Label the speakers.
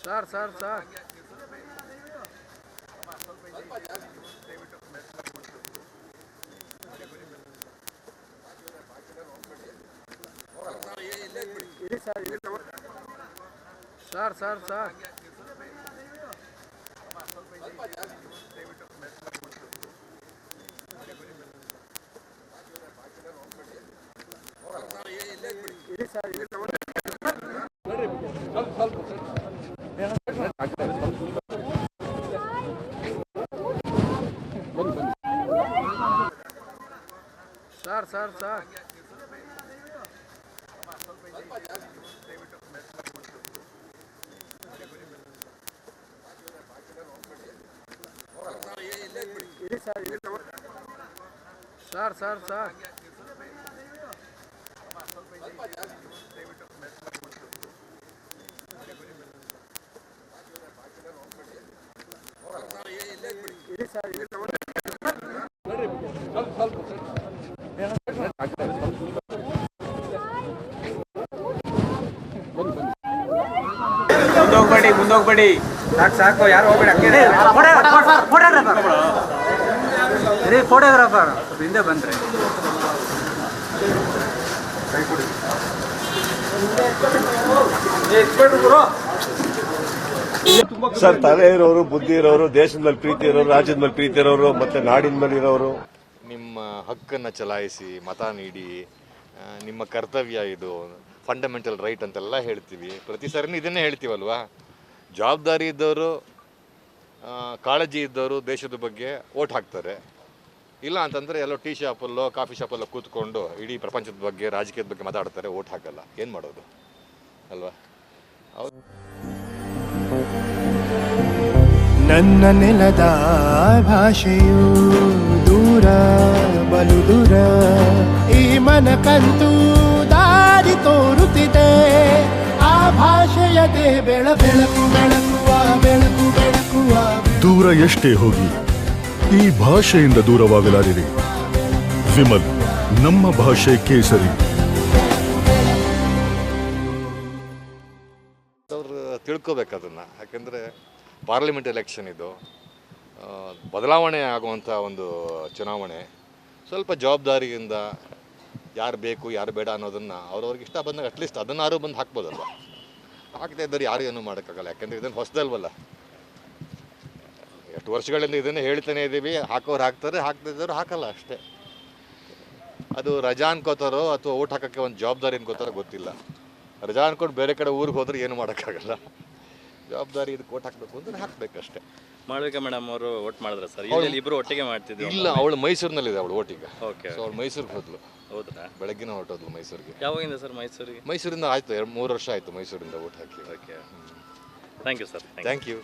Speaker 1: Sir sir sir sir sir sir sir sir sir sir sir sir
Speaker 2: ಮುಂದೋಗ್ಬೇಡಿ ಸಾಕು ಯಾರು ಹೋಗ್ಬೇಡಿ ಫೋಟೋಗ್ರಾಫರ್ ಹಿಂದೆ ಬಂದ್ರೆ
Speaker 3: ಸರ್ ತಲೆ ಇರೋರು ಬುದ್ಧಿ ಇರೋರು ದೇಶದ ಮೇಲೆ ಪ್ರೀತಿ ಇರೋರು ರಾಜ್ಯದ ಮೇಲೆ ಪ್ರೀತಿ ಇರೋರು ಮತ್ತೆ ನಾಡಿನ ಮೇಲೆ ಇರೋರು
Speaker 4: ನಿಮ್ಮ ಹಕ್ಕನ್ನು ಚಲಾಯಿಸಿ ಮತ ನೀಡಿ ನಿಮ್ಮ ಕರ್ತವ್ಯ ಇದು ಫಂಡಮೆಂಟಲ್ ರೈಟ್ ಅಂತೆಲ್ಲ ಹೇಳ್ತೀವಿ. ಪ್ರತಿ ಸಾರಿನೂ ಇದನ್ನೇ ಹೇಳ್ತೀವಲ್ವಾ. ಜವಾಬ್ದಾರಿ ಇದ್ದವರು ಕಾಳಜಿ ಇದ್ದವರು ದೇಶದ ಬಗ್ಗೆ ಓಟ್ ಹಾಕ್ತಾರೆ. ಇಲ್ಲ ಅಂತಂದರೆ ಎಲ್ಲೋ ಟೀ ಶಾಪಲ್ಲೋ ಕಾಫಿ ಶಾಪಲ್ಲೋ ಕೂತ್ಕೊಂಡು ಇಡೀ ಪ್ರಪಂಚದ ಬಗ್ಗೆ ರಾಜಕೀಯದ ಬಗ್ಗೆ ಮಾತಾಡ್ತಾರೆ, ಓಟ್ ಹಾಕಲ್ಲ. ಏನು ಮಾಡೋದು ಅಲ್ವಾ?
Speaker 5: ನನ್ನ ನೆಲದ ಭಾಷೆಯು ದೂರ ಬಲು ದೂರ, ಈ ಮನಕಂತೂ ದಾರಿ ತೋರುತ್ತಿದೆ. ಆ ಭಾಷೆಯದೇ ಬೆಳಕು ಬೆಳಕುವ ಬೆಳಕು ಬೆಳಕುವ.
Speaker 6: ದೂರ ಎಷ್ಟೇ ಹೋಗಿ ಈ ಭಾಷೆಯಿಂದ ದೂರವಾಗಲಾರಿರಿ. ವಿಮಲ್, ನಮ್ಮ ಭಾಷೆ ಕೇಸರಿ.
Speaker 4: ಅವರು ತಿಳ್ಕೋಬೇಕು ಅದನ್ನು. ಯಾಕೆಂದರೆ ಪಾರ್ಲಿಮೆಂಟ್ ಎಲೆಕ್ಷನ್ ಇದು, ಬದಲಾವಣೆ ಆಗುವಂಥ ಒಂದು ಚುನಾವಣೆ. ಸ್ವಲ್ಪ ಜವಾಬ್ದಾರಿಯಿಂದ ಯಾರು ಬೇಕು ಯಾರು ಬೇಡ ಅನ್ನೋದನ್ನು ಅವ್ರವ್ರಿಗೆ ಇಷ್ಟ ಬಂದಾಗ ಅಟ್ಲೀಸ್ಟ್ ಅದನ್ನಾರು ಬಂದು ಹಾಕ್ಬೋದಲ್ವ. ಹಾಕದೇ ಇದ್ದರೆ ಯಾರು ಏನೂ ಮಾಡೋಕ್ಕಾಗಲ್ಲ. ಯಾಕೆಂದರೆ ಇದನ್ನು ಹೊಸದಲ್ವಲ್ಲ, ಎಷ್ಟು ವರ್ಷಗಳಿಂದ ಇದನ್ನೇ ಹೇಳ್ತಾನೆ ಇದ್ದೀವಿ. ಹಾಕೋರು ಹಾಕ್ತಾರೆ, ಹಾಕ್ತಿದ್ದವರು ಹಾಕಲ್ಲ ಅಷ್ಟೇ. ಅದು ರಜಾ ಅನ್ಕೋತಾರೋ ಅಥವಾ ಓಟ್ ಹಾಕೋಕ್ಕೆ ಒಂದು ಜವಾಬ್ದಾರಿ ಅನ್ಕೋತಾರೋ ಗೊತ್ತಿಲ್ಲ. ರಜಾ ಅನ್ಕೊಂಡು ಬೇರೆ ಕಡೆ ಊರಿಗೆ ಹೋದ್ರೆ ಏನು ಮಾಡೋಕ್ಕಾಗಲ್ಲ. ಜವಾಬ್ದಾರಿ ಇದಕ್ಕೆ ಓಟ್ ಹಾಕಬೇಕು ಅಂದರೆ ಹಾಕಬೇಕಷ್ಟೇ.
Speaker 7: ಮಾಳವಿಕಾ ಮೇಡಮ್ ಅವರು ಓಟ್ ಮಾಡಿದ್ರೆ ಸರ್, ಇಬ್ಬರು ಒಟ್ಟಿಗೆ ಮಾಡ್ತಿದ್ವಿ.
Speaker 4: ಇಲ್ಲ, ಅವಳು ಮೈಸೂರಿನಲ್ಲಿದೆ ಅವಳು ಓಟಿಗೆ.
Speaker 7: ಓಕೆ,
Speaker 4: ಸೊ ಅವಳು ಮೈಸೂರಿಗೆ ಹೋದ್ಲು.
Speaker 7: ಹೌದಾ?
Speaker 4: ಬೆಳಗ್ಗಿನ ಹೊರಟೋದ್ಲು ಮೈಸೂರಿಗೆ.
Speaker 7: ಯಾವಾಗಿಂದ ಸರ್ ಮೈಸೂರಿಗೆ?
Speaker 4: ಮೈಸೂರಿಂದ ಆಯಿತು 3 ವರ್ಷ ಆಯಿತು ಮೈಸೂರಿಂದ ಓಟ್ ಹಾಕಿ.
Speaker 7: Okay, thank you sir.
Speaker 4: Thank you.